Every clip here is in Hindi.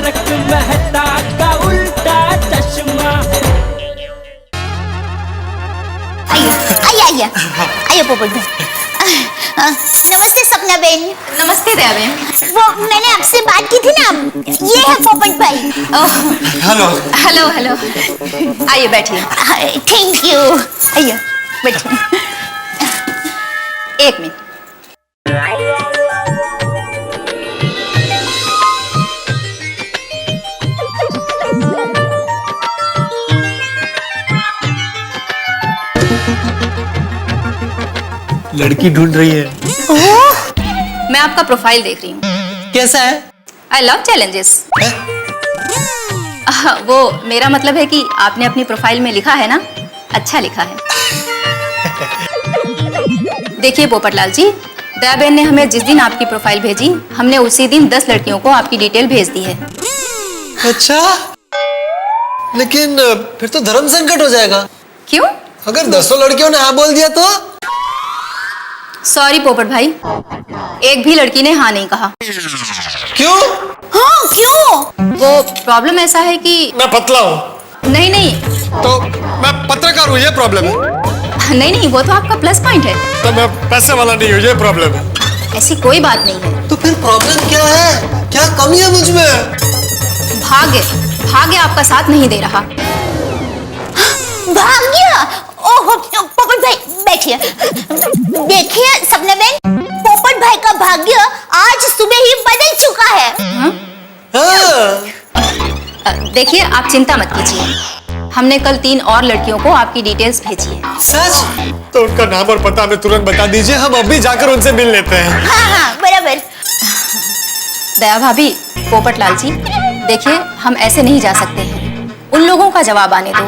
तारक मेहता का उल्टा चश्मा। आइए आइए पोपट भाई। नमस्ते सपना बहन। नमस्ते दया बहन। वो मैंने आपसे बात की थी ना, ये है पोपट भाई। हेलो हेलो हेलो, आइए बैठिए। Thank you. आइए बैठिए। एक मिनट। लड़की ढूंढ रही है। मैं आपका प्रोफाइल देख रही हूँ। कैसा है? I love challenges. वो मेरा मतलब है कि आपने अपनी प्रोफाइल में लिखा है ना, अच्छा लिखा है। देखिए पोपटलाल जी, दया बहन ने हमें जिस दिन आपकी प्रोफाइल भेजी, हमने उसी दिन 10 लड़कियों को आपकी डिटेल भेज दी है। अच्छा, लेकिन फिर तो धर्म संकट हो जाएगा। क्यों? अगर 10 लड़कियों ने हाँ बोल दिया तो? सॉरी पोपट भाई, एक भी लड़की ने हाँ नहीं कहा। क्यों? हाँ क्यों? वो प्रॉब्लम ऐसा है कि मैं पतला हूँ। नहीं नहीं तो मैं पत्रकार हूँ, ये प्रॉब्लम है। नहीं नहीं, वो तो आपका प्लस पॉइंट है। तो मैं पैसे वाला नहीं हूँ, ये प्रॉब्लम है। ऐसी कोई बात नहीं है। तो फिर प्रॉब्लम क्या है? क्या कमी है मुझ में? भाग्य, भाग्य आपका साथ नहीं दे रहा। भाग्य? ओह पोपट भाई बैठिए। देखिए सपना बहन, पोपट भाई का भाग्य आज सुबह ही बदल चुका है। हाँ। देखिए आप चिंता मत कीजिए, हमने कल 3 और लड़कियों को आपकी डिटेल्स भेजी है। सच? तो उनका नाम और पता हमें तुरंत बता दीजिए, हम अभी जाकर उनसे मिल लेते हैं। हाँ बराबर। दया भाभी, पोपटलाल जी, देखिए हम ऐसे नहीं जा सकते हैं। उन लोगों का जवाब आने दो।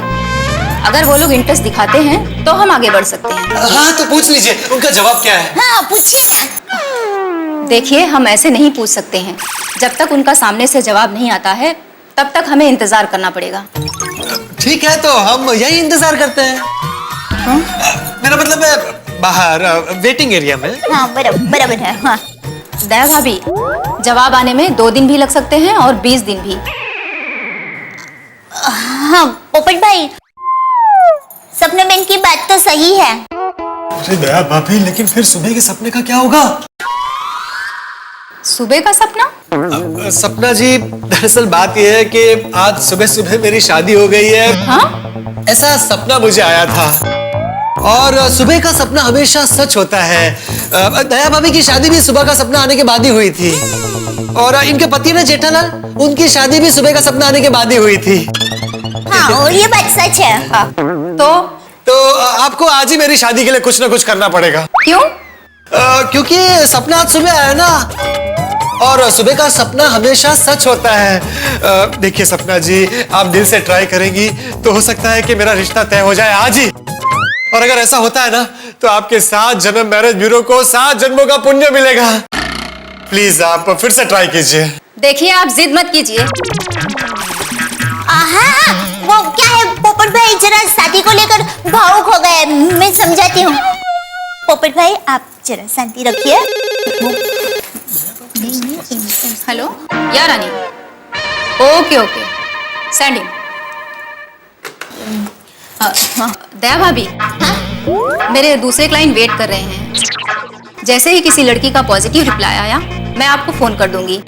अगर वो लोग इंटरेस्ट दिखाते हैं तो हम आगे बढ़ सकते हैं। हाँ तो पूछ लीजिए, उनका जवाब क्या है? हाँ पूछिए ना। देखिए हम ऐसे नहीं पूछ सकते हैं, जब तक उनका सामने से जवाब नहीं आता है तब तक हमें इंतजार करना पड़ेगा। ठीक है, तो हम यही इंतजार करते हैं। मेरा मतलब है बाहर वेटिंग एरिया में। हाँ बराबर है। हाँ दया भाभी, जवाब आने में 2 दिन भी लग सकते हैं और 20 दिन भी। हाँ पोपट भाई, सपना बहन की बात तो सही है। अरे दया भाभी, लेकिन फिर सुबह के सपने का क्या होगा? सुबह का सपना? सपना जी, दरअसल बात यह है कि आज सुबह सुबह मेरी शादी हो गई है। हाँ? ऐसा सपना मुझे आया था, और सुबह का सपना हमेशा सच होता है। दया भाभी की शादी भी सुबह का सपना आने के बाद ही हुई थी, और इनके पति ना जेठालाल, उनकी शादी भी सुबह का सपना आने के बाद ही हुई थी। हाँ और ये बात सच है। हाँ। तो आपको आज ही मेरी शादी के लिए कुछ ना कुछ करना पड़ेगा। क्यों? क्योंकि सपना आज सुबह आया ना, और सुबह का सपना हमेशा सच होता है। देखिए सपना जी, आप दिल से ट्राई करेंगी तो हो सकता है कि मेरा रिश्ता तय हो जाए आज ही। और अगर ऐसा होता है ना, तो आपके 7 जन्म मैरिज ब्यूरो को 7 जन्मों का पुण्य मिलेगा। प्लीज आप फिर से ट्राई कीजिए। देखिए आप जिद मत कीजिए। हाँ वो क्या है पोपट भाई, जरा शादी को लेकर भावुक हो गए, मैं समझाती हूँ। पोपट भाई आप जरा शांति रखिए। हेलो या Rani? Okay okay, sending. Daya भाभी, मेरे दूसरे क्लाइंट वेट कर रहे हैं। जैसे ही किसी लड़की का पॉजिटिव रिप्लाई आया, मैं आपको फोन कर दूंगी।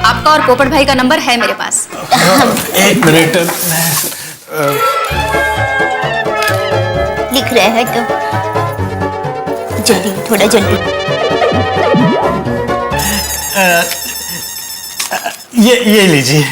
आपका और पोपट भाई का नंबर है मेरे पास। 1 मिनट, लिख रहे हैं तो जल्दी, थोड़ा जल्दी। ये लीजिए।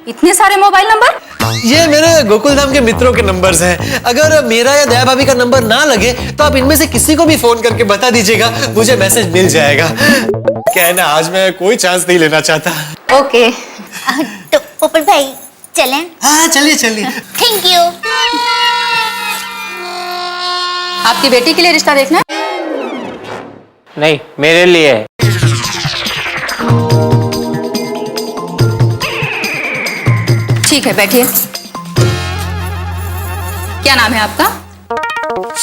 इतने सारे मोबाइल नंबर? ये मेरे गोकुल धाम के मित्रों के नंबर्स हैं। अगर मेरा या दया भाभी का नंबर ना लगे तो आप इनमें से किसी को भी फोन करके बता दीजिएगा, मुझे मैसेज मिल जाएगा। क्या है ना, आज मैं कोई चांस नहीं लेना चाहता। ओके। तो पोपट भाई चलें? हाँ चलिए चलिए। Thank you. आपकी बेटी के लिए रिश्ता देखना है? नहीं, मेरे लिए है। ठीक है, बैठिए। क्या नाम है आपका?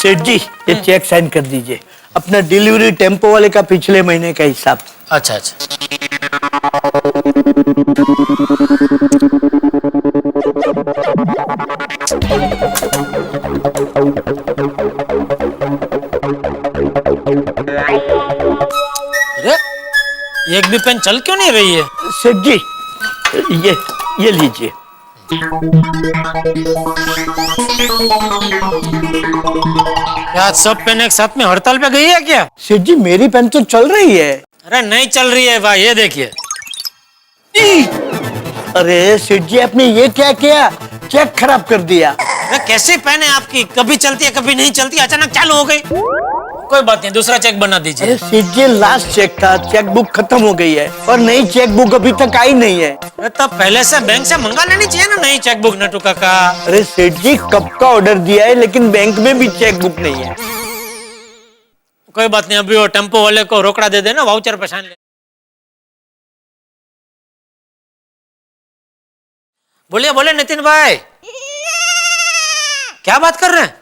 सेठ जी, ये चेक साइन कर दीजिए। अपना डिलीवरी टेम्पो वाले का पिछले महीने का हिसाब। अच्छा अच्छा। अरे एक भी पेन चल क्यों नहीं रही है? सेठ जी ये लीजिए। क्या सब पेन एक साथ में हड़ताल पे गई है क्या? सेठ जी मेरी पेन तो चल रही है। अरे नहीं चल रही है भाई, ये देखिए। अरे सेठ जी आपने ये क्या किया, चेक खराब कर दिया। अरे कैसी पेन है आपकी, कभी चलती है कभी नहीं चलती, अचानक चालू हो गई। कोई बात नहीं, दूसरा चेक बना दीजिए। अरे सेठ जी लास्ट चेक था, चेक बुक खत्म हो गई है और नई चेक बुक अभी तक आई नहीं है। अरे तब पहले से बैंक से मंगा लेनी चाहिए ना नई चेक बुक नटू काका। अरे सेठ जी कब का ऑर्डर दिया है लेकिन बैंक में भी चेक बुक नहीं है। कोई बात नहीं, अभी वो टेम्पो वाले को रोकड़ा दे देना, वाउचर पहचान ले। बोलिए बोले नितिन भाई, क्या बात कर रहे हैं?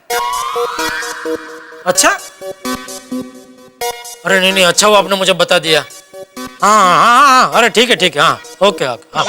अच्छा, अरे नहीं नहीं, अच्छा वो आपने मुझे बता दिया। हाँ, अरे ठीक है हाँ, ओके हाँ।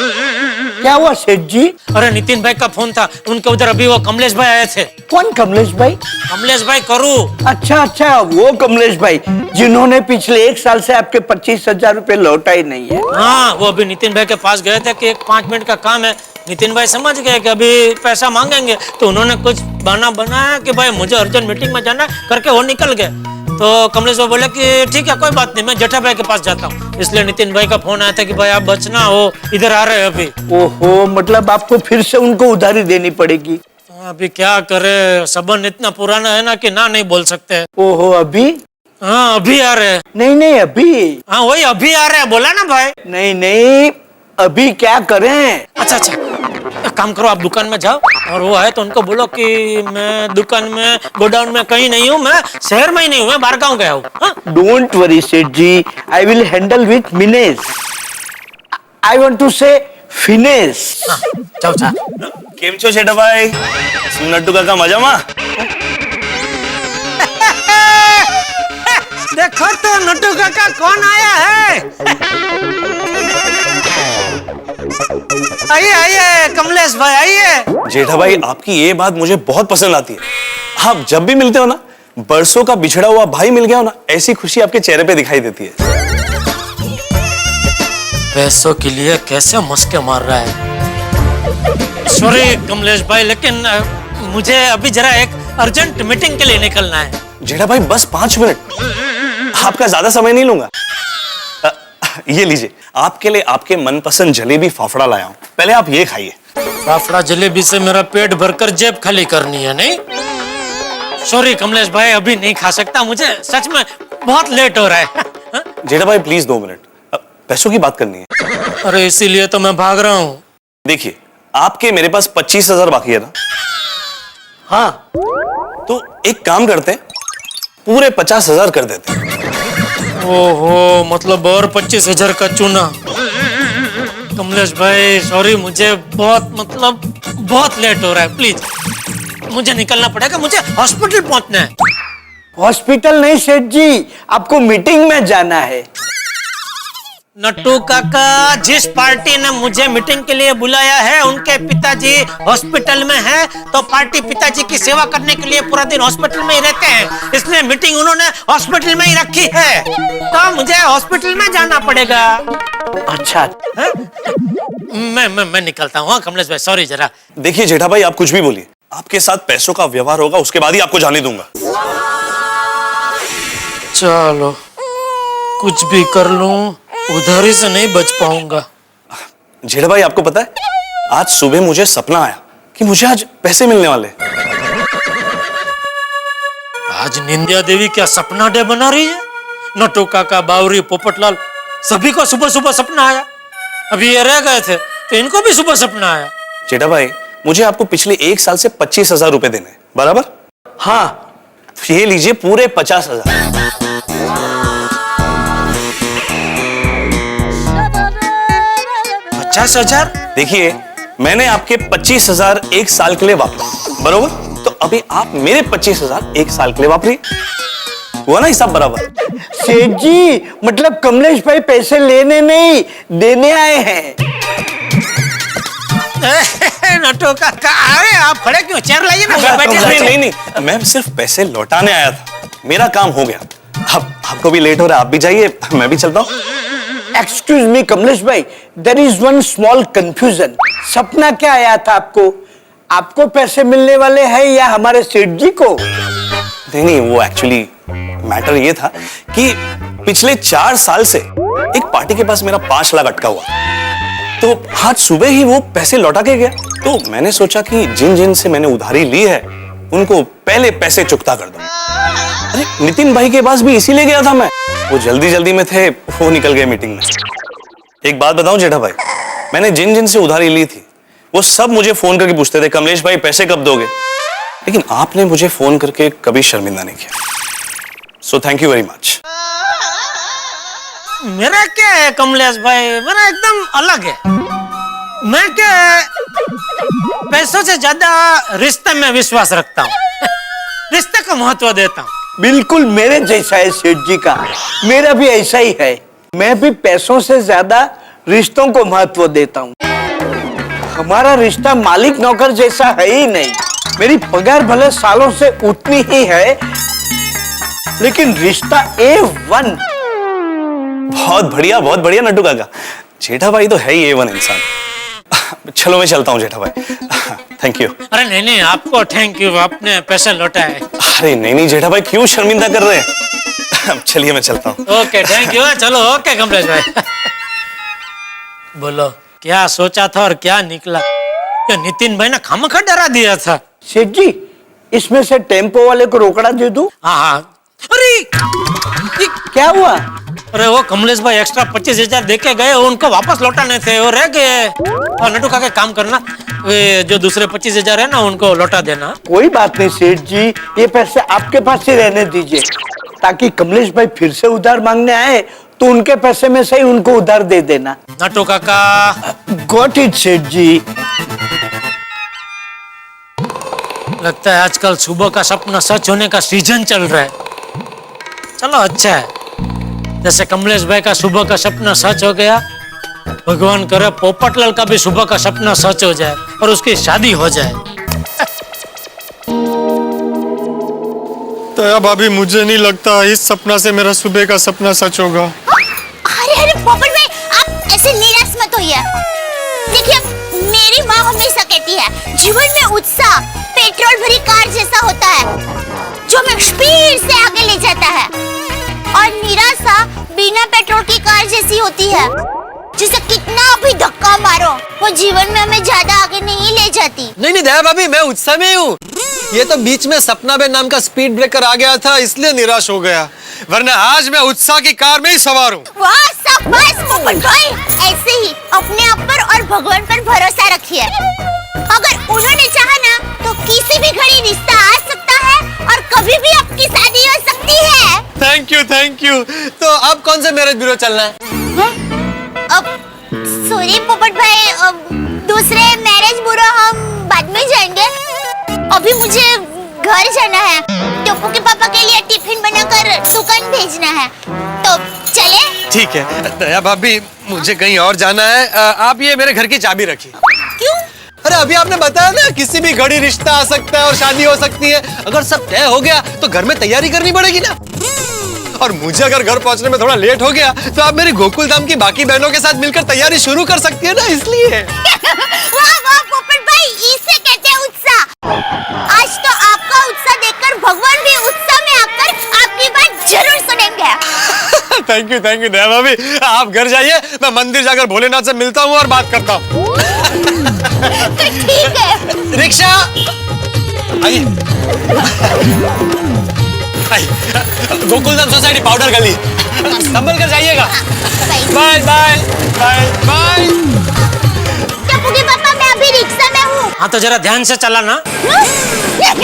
क्या हुआ सेठ जी? अरे नितिन भाई का फोन था, उनके उधर अभी वो कमलेश भाई आए थे। कौन कमलेश भाई? कमलेश भाई करू। अच्छा वो कमलेश भाई जिन्होंने पिछले 1 साल से आपके 25,000 रुपए लौटा ही नहीं है। हाँ, वो अभी नितिन भाई के पास गए थे कि एक 5 मिनट का काम है। नितिन भाई समझ गए कि अभी पैसा मांगेंगे, तो उन्होंने कुछ बहाना बनाया कि भाई मुझे अर्जेंट मीटिंग में जाना है, करके वो निकल गए। तो कमलेश भाई बोले कि ठीक है कोई बात नहीं, मैं जेठा भाई के पास जाता हूँ। इसलिए नितिन भाई का फोन आया था कि भाई आप बचना हो, इधर आ रहे हैं अभी। ओहो, मतलब आपको फिर से उनको उधारी देनी पड़ेगी। अभी क्या करे, संबंध इतना पुराना है ना कि ना नहीं बोल सकते। ओहो, अभी? हाँ अभी आ रहे हैं। नहीं अभी। हाँ वही अभी आ रहे हैं, बोला ना भाई। नहीं अभी क्या करें? अच्छा, एक काम करो, आप दुकान में जाओ और वो है तो उनको बोलो कि मैं दुकान में गोडाउन में कहीं नहीं हूँ, मैं शहर में ही नहीं हूँ, मैं बाहर गाँव गया हूँ। डोंट वरी सेठ ji, I will handle with menace. I want to say finesse. जाओ। केम छो छेटा भाई? नट्टू काका मजामा? देखो तो नट्टू काका कौन आया है। आइए कमलेश भाई आइए। जेठा भाई आपकी ये बात मुझे बहुत पसंद आती है। आप जब भी मिलते हो ना, बरसों का बिछड़ा हुआ भाई मिल गया हो ना, ऐसी खुशी आपके चेहरे पे दिखाई देती है। पैसों के लिए कैसे मस्के मार रहा है। सॉरी कमलेश भाई, लेकिन मुझे अभी जरा एक अर्जेंट मीटिंग के लिए निकलना है। जेठा भाई बस 5 मिनट, आपका ज्यादा समय नहीं लूंगा। ये लीजिए, आपके लिए आपके मनपसंद जलेबी फाफड़ा लाया हूं, पहले आप ये खाइए। फाफड़ा जलेबी से मेरा पेट भरकर जेब खाली करनी है? नहीं सॉरी कमलेश भाई, अभी नहीं खा सकता, मुझे सच में बहुत लेट हो रहा है। जेठा भाई प्लीज 2 मिनट, पैसों की बात करनी है। अरे इसीलिए तो मैं भाग रहा हूँ। देखिए, आपके मेरे पास 25,000 बाकी है ना? हाँ, तो एक काम करते हैं, पूरे 50,000 कर देते हैं। ओहो, मतलब और 25,000 का चूना। कमलेश भाई सॉरी, मुझे बहुत लेट हो रहा है, प्लीज मुझे निकलना पड़ेगा, मुझे हॉस्पिटल पहुंचना है। हॉस्पिटल नहीं सेठ जी, आपको मीटिंग में जाना है। नट्टू काका, जिस पार्टी ने मुझे मीटिंग के लिए बुलाया है उनके पिताजी हॉस्पिटल में हैं, तो पार्टी पिताजी की सेवा करने के लिए पूरा दिन हॉस्पिटल में ही रहते हैं, इसलिए मीटिंग उन्होंने हॉस्पिटल में ही रखी है, तो मुझे हॉस्पिटल में जाना पड़ेगा। अच्छा, मैं निकलता हूँ। कमलेश भाई सॉरी जरा। देखिए जेठा भाई, आप कुछ भी बोलिए, आपके साथ पैसों का व्यवहार होगा, उसके बाद ही आपको जाने दूंगा। चलो कुछ भी कर लूं, उधारी से नहीं बच पाऊंगा। जेठा भाई आपको पता है, आज सुबह मुझे सपना आया कि मुझे आज पैसे मिलने वाले। आज निंदिया देवी क्या सपना डे बना रही है? नट्टू काका, बावरी, पोपटलाल सभी को सुबह सुबह सपना आया। अभी ये रह गए थे तो इनको भी सुबह सपना आया। जेठा भाई, मुझे आपको पिछले 1 साल से 25,000 रुपए देने, बराबर? हाँ, ये लीजिए पूरे 50,000। 50,000? देखिए, मैंने आपके 25,000 1 साल के लिए वापरे, बरोबर? तो अभी आप मेरे 25,000 1 साल के लिए वापरिए। हुआ ना हिसाब बराबर? सेठ जी मतलब कमलेश भाई पैसे लेने नहीं देने आए हैं। नटो काका, अरे आप खड़े क्यों? चेयर लाइए ना, नहीं नहीं, मैं सिर्फ पैसे लौटाने आया था, मेरा काम हो गया। अब आपको भी लेट हो रहा है, आप भी जाइए, मैं भी चलता हूँ। एक्सक्यूज मी कमलेश भाई, there is one small confusion. Sapna क्या आया था आपको? आपको पैसे मिलने वाले हैं या हमारे सेठ जी को? नहीं नहीं, वो एक्चुअली मैटर ये था कि पिछले 4 साल से एक पार्टी के पास मेरा 5 लाख अटका हुआ, तो आज सुबह ही वो पैसे लौटा के गया। तो मैंने सोचा कि जिन जिन से मैंने उधारी ली है उनको पहले पैसे चुकता कर दूं। अरे नितिन भाई के पास भी इसीलिए गया था मैं, वो जल्दी जल्दी में थे, वो निकल गए मीटिंग में। एक बात बताऊं जेठा भाई, मैंने जिन जिन से उधारी ली थी वो सब मुझे फोन करके पूछते थे कमलेश भाई पैसे कब दोगे, लेकिन आपने मुझे फोन करके कभी शर्मिंदा नहीं किया। So thank you very much. मेरा क्या है कमलेश भाई, मेरा एकदम अलग है। मैं क्या पैसों से ज्यादा रिश्ते में विश्वास रखता हूँ, रिश्ते को महत्व देता हूँ। बिल्कुल मेरे जैसा है सेठ जी का, मेरा भी ऐसा ही है। मैं भी पैसों से ज्यादा रिश्तों को महत्व देता हूँ। हमारा रिश्ता मालिक नौकर जैसा है ही नहीं। मेरी पगार भले सालों से उतनी ही है, लेकिन रिश्ता A1। बहुत बढ़िया नट्टू काका, जेठा भाई तो है ही A1 इंसान। चलो मैं चलता हूँ जेठा भाई, थैंक यू। अरे नहीं नहीं, आपको थैंक यू, आपने पैसे लौटाए। अरे नहीं नहीं जेठा भाई, क्यों शर्मिंदा कर रहे हैं? चलिए मैं चलता हूँ। ओके थैंक यू, चलो ओके कमलेश भाई। बोलो क्या सोचा था और क्या निकला? ये नितिन भाई ने खामखा डरा दिया था। सेठ जी इसमें से टेम्पो वाले को रोकड़ा दे दूं? हाँ, अरे क्या हुआ? अरे वो कमलेश भाई एक्स्ट्रा 25,000 देके गए, उनको वापस लौटाने थे, वो रह गए। और नटू काका काम करना, वे जो दूसरे 25,000 है ना उनको लौटा देना। कोई बात नहीं सेठ जी, ये पैसे आपके पास ही रहने दीजिए, ताकि कमलेश भाई फिर से उधार मांगने आए तो उनके पैसे में से ही उनको उधार दे देना। नटू काका गॉट इट सेठ जी। लगता है आजकल सुबह का सपना सच होने का सीजन चल रहा है। चलो अच्छा है, जैसे कमलेश भाई का सुबह का सपना सच हो गया, भगवान करे पोपटलाल का भी सुबह का सपना सच हो जाए और उसकी शादी हो जाए। दया भाभी, मुझे नहीं लगता इस सपना से मेरा सुबह का सपना सच होगा। अरे अरे पोपट भाई, आप ऐसे निराश मत होइए। देखिए मेरी माँ हमेशा कहती है जीवन में उत्साह पेट्रोल भरी कार जैसा होता है, जो हमें स्पीड से आगे ले जाता है, और निराशा बिना पेट्रोल की कार जैसी होती है, जिसे कितना भी धक्का मारो वो जीवन में हमें ज्यादा आगे नहीं ले जाती। नहीं नहीं दया भाभी, मैं उत्साह में हूँ। ये तो बीच में सपना बे नाम का स्पीड ब्रेकर आ गया था, इसलिए निराश हो गया, वरना आज मैं उत्साह की कार में ही सवार हूँ। वाह शाबाश पोपट भाई, ऐसे ही अपने आप पर और भगवान पर भरोसा रखिए। अगर उन्होंने चाहा ना तो किसी भी घड़ी रिश्ता आ सकता है और कभी भी आपकी शादी हो सकती है। Thank you. तो अब कौन से मैरिज ब्यूरो चलना है? अब सॉरी पोपट भाई, अब दूसरे मैरिज ब्यूरो हम बाद में जाएंगे। अभी मुझे घर जाना है, टप्पू के पापा के लिए टिफिन बनाकर दुकान भेजना है, तो चले? ठीक है दया भाभी, मुझे कहीं और जाना है। आप ये मेरे घर की चाबी रखिए। क्यों? अरे अभी आपने बताया ना किसी भी घड़ी रिश्ता आ सकता है और शादी हो सकती है। अगर सब तय हो गया तो घर में तैयारी करनी पड़ेगी ना, और मुझे अगर घर पहुंचने में थोड़ा लेट हो गया तो आप मेरी गोकुल धाम की बाकी बहनों के साथ मिलकर तैयारी शुरू कर सकती है ना, इसलिए। वाह वाह पोपट भाई, इसे कहते हैं उत्साह। आज तो आपका उत्साह देखकर भगवान भी उत्साह में आकर आपकी बात जरूर सुनेंगे। थैंक यू दया भाभी, आप घर जाइए, मैं मंदिर जाकर भोलेनाथ से मिलता हूँ और बात करता हूँ। ठीक है। रिक्शा आइए। गोकुलधाम सोसाइटी पाउडर गली, संभल कर जाइएगा। Bye bye bye bye. Tappu के पापा, मैं अभी रिक्शा में हूँ। हाँ तो जरा ध्यान से चलाना। अरे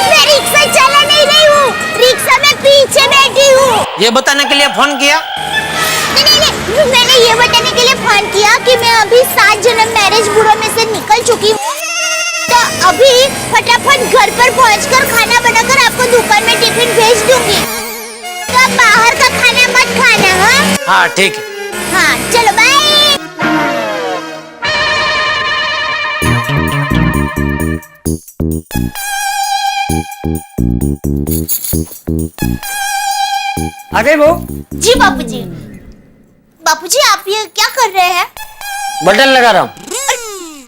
मैं रिक्शा चला नहीं रही हूँ, रिक्शा में पीछे बैठी हूँ। ये बताने के लिए फोन किया? नहीं, मैंने ये बताने के लिए फोन किया कि मैं अभी 7 जन्म मैरिज ब्यूरो में से निकल चुकी हूँ, तो अभी फटाफट घर पर पहुंचकर खाना बनाकर आपको दुकान में टिफिन भेज दूंगी, तो आप बाहर का खाना मत खाना। हाँ हाँ ठीक है। हाँ चलो बाय। आ गए वो? जी बापूजी। बापूजी आप ये क्या कर रहे हैं? बटन लगा रहा हूँ।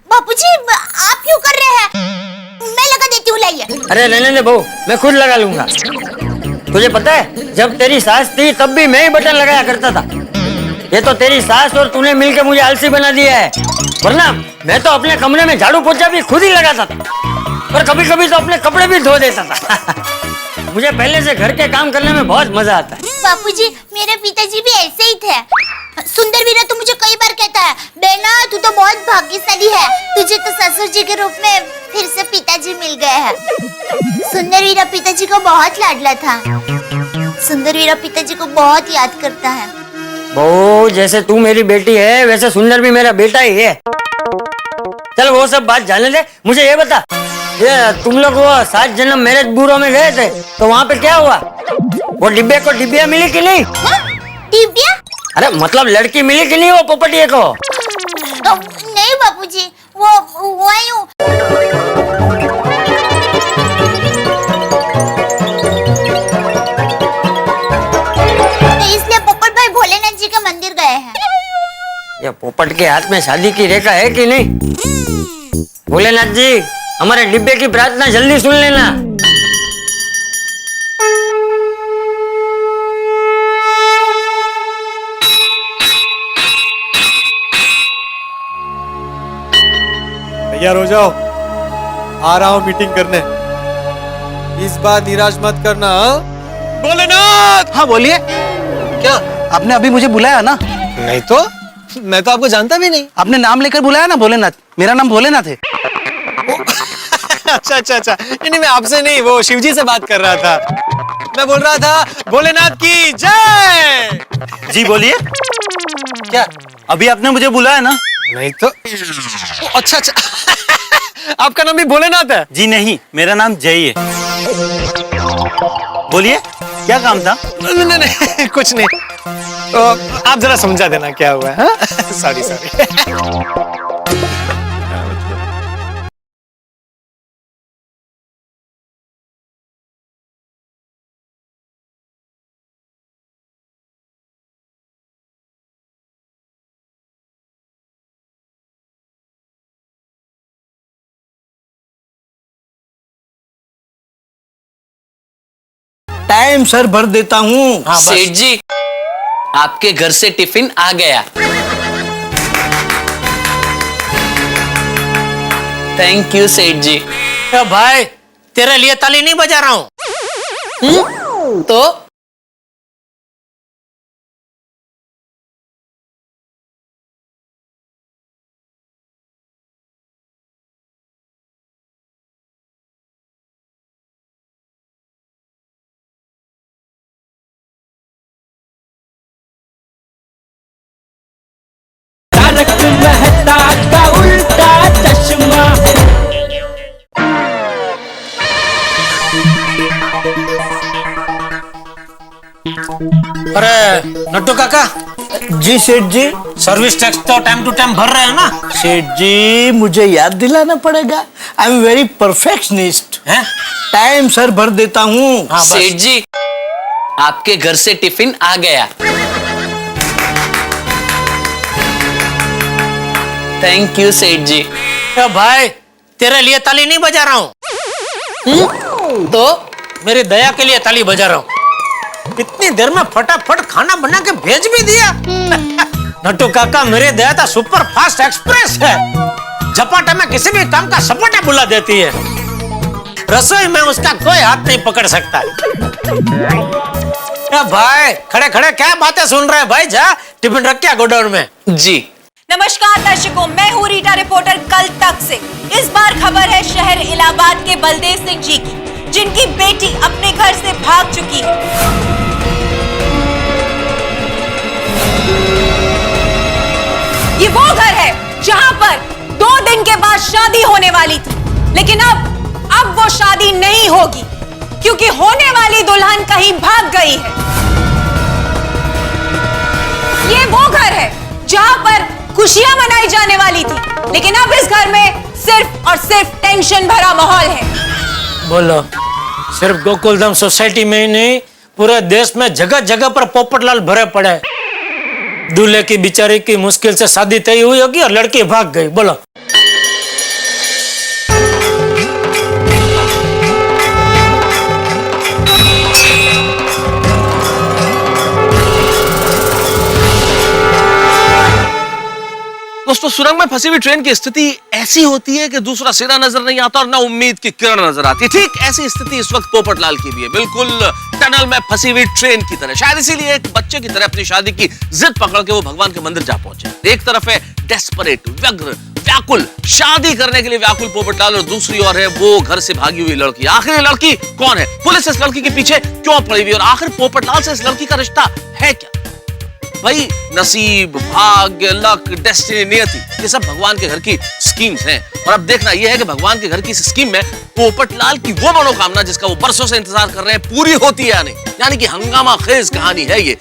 बापूजी आप क्यों कर रहे हैं? मैं लगा देती हूँ, लाइए। अरे रहने दे बहू, मैं खुद लगा लूंगा। तुझे पता है जब तेरी सास थी तब भी मैं ही बटन लगाया करता था। ये तो तेरी सास और तूने मिलकर मुझे आलसी बना दिया है, वरना मैं तो अपने कमरे में झाड़ू पोछा भी खुद ही लगाता था, और कभी कभी तो अपने कपड़े भी धो देता था। मुझे पहले से घर के काम करने में बहुत मजा आता है। बापूजी मेरे पिताजी भी ऐसे ही थे। सुंदर वीरा तो मुझे कई बार कहता है, बेना तू तो बहुत भाग्यशाली है, तुझे तो ससुर जी के रूप में फिर से पिताजी मिल गए हैं। सुंदर वीरा पिताजी को बहुत लाडला था। सुंदर वीरा पिताजी को बहुत याद करता है। बहू जैसे तू मेरी बेटी है वैसे सुंदर भी मेरा बेटा ही है। चल वो सब बात जाने दे, मुझे ये बता, ये तुम लोग वो 7 जन्म मैरिज ब्यूरो में गए थे तो वहाँ पे क्या हुआ? वो डिब्बे को डिब्बिया मिली कि नहीं? डिब्बिया? अरे मतलब लड़की मिली कि नहीं वो पोपटिया को? नहीं बापूजी, वो यूं। तो इसलिए पोपट भाई भोलेनाथ जी के मंदिर गए हैं। ये पोपट के हाथ में शादी की रेखा है कि नहीं? भोलेनाथ जी हमारे डिब्बे की प्रार्थना जल्दी सुन लेना। तैयार हो जाओ, आ रहा हूँ मीटिंग करने। इस बार निराश मत करना। हाँ? भोलेनाथ। हाँ बोलिए। क्या आपने अभी मुझे बुलाया ना? नहीं तो मैं तो आपको जानता भी नहीं। आपने नाम लेकर बुलाया ना, भोलेनाथ। मेरा नाम भोलेनाथ है। अच्छा अच्छा अच्छा, नहीं मैं आपसे नहीं, वो शिवजी से बात कर रहा था। मैं बोल रहा था भोलेनाथ की जय। जी बोलिए। क्या अभी आपने मुझे बुलाया ना? नहीं तो अच्छा अच्छा आपका नाम भी भोलेनाथ है? जी नहीं, मेरा नाम जय है। बोलिए क्या काम था? नहीं नहीं, नहीं कुछ नहीं, तो आप जरा समझा देना क्या हुआ है। Sorry sorry. टाइम सर भर देता हूँ। हाँ बस। सेठ जी आपके घर से टिफिन आ गया। थैंक यू सेठ जी। ए भाई तेरे लिए ताली नहीं बजा रहा हूँ। तो तारक मेहता का उल्टा चश्मा। अरे नट्टू काका, जी सेठ जी। सर्विस टैक्स तो टाइम टू टाइम भर रहे हैं ना? सेठ जी मुझे याद दिलाना पड़ेगा। I am very perfectionist. हैं? टाइम सर भर देता हूँ। हाँ बस। सेठ जी आपके घर से टिफिन आ गया। थैंक यू सेठ जी। ए भाई तेरे लिए ताली नहीं बजा रहा हूँ। तो मेरी दया के लिए ताली बजा रहा हूँ। इतनी देर में फटाफट खाना बना के भेज भी दिया। नट्टू काका मेरे दया तो सुपर फास्ट एक्सप्रेस है। झपाटे में किसी भी काम का सपाटा बुला देती है। रसोई में उसका कोई हाथ नहीं पकड़ सकता। भाई खड़े खड़े क्या बातें सुन रहे हैं भाई? जा टिफिन रख क्या गोडाउन में। जी नमस्कार दर्शकों, मैं हूँ रीटा रिपोर्टर कल तक से। इस बार खबर है शहर इलाहाबाद के बलदेव सिंह जी की, जिनकी बेटी अपने घर से भाग चुकी है। ये वो घर है जहां पर 2 दिन के बाद शादी होने वाली थी, लेकिन अब वो शादी नहीं होगी, क्योंकि होने वाली दुल्हन कहीं भाग गई है। ये वो घर है जहां पर खुशियां मनाई जाने वाली थी, लेकिन अब इस घर में सिर्फ और सिर्फ टेंशन भरा माहौल है। बोलो, सिर्फ गोकुलधाम सोसाइटी में ही नहीं, पूरे देश में जगह जगह पर पोपटलाल भरे पड़े हैं। दूल्हे की बेचारी की मुश्किल से शादी तय हुई होगी और लड़की भाग गई। बोलो, दोस्तों, सुरंग में फंसी हुई ट्रेन की स्थिति ऐसी होती है कि दूसरा सिरा नजर नहीं आता और ना उम्मीद की किरण नजर आती। ठीक ऐसी स्थिति इस वक्त पोपटलाल की भी है, बिल्कुल टनल में फंसी हुई ट्रेन की तरह। शायद इसीलिए एक बच्चे की तरह अपनी शादी की जिद पकड़ के वो भगवान के मंदिर जा पहुंचे। एक तरफ है डेस्परेट, व्यग्र, व्याकुल, शादी करने के लिए व्याकुल पोपटलाल, और दूसरी ओर है वो घर से भागी हुई लड़की। आखिर ये लड़की कौन है? पुलिस इस लड़की के पीछे क्यों पड़ी हुई, और आखिर पोपटलाल से इस लड़की का रिश्ता है क्या? भाई, नसीब, भाग्य, लक, डेस्टिनी, नियति, ये सब भगवान के घर की स्कीम्स हैं। और अब देखना यह है कि भगवान के घर की इस स्कीम में पोपटलाल की वो मनोकामना जिसका वो बरसों से इंतजार कर रहे हैं पूरी होती है या नहीं। यानी कि हंगामा खेज कहानी है ये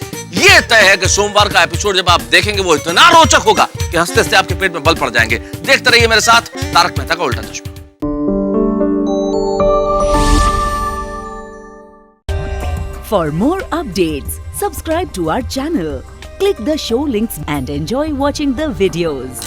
तय है कि सोमवार का एपिसोड जब आप देखेंगे वो इतना रोचक होगा कि हंसते हंसते आपके पेट में बल पड़ जाएंगे। देखते रहिए मेरे साथ तारक मेहता का उल्टा चश्मा। For more updates, subscribe to our channel, click the show links and enjoy watching the videos.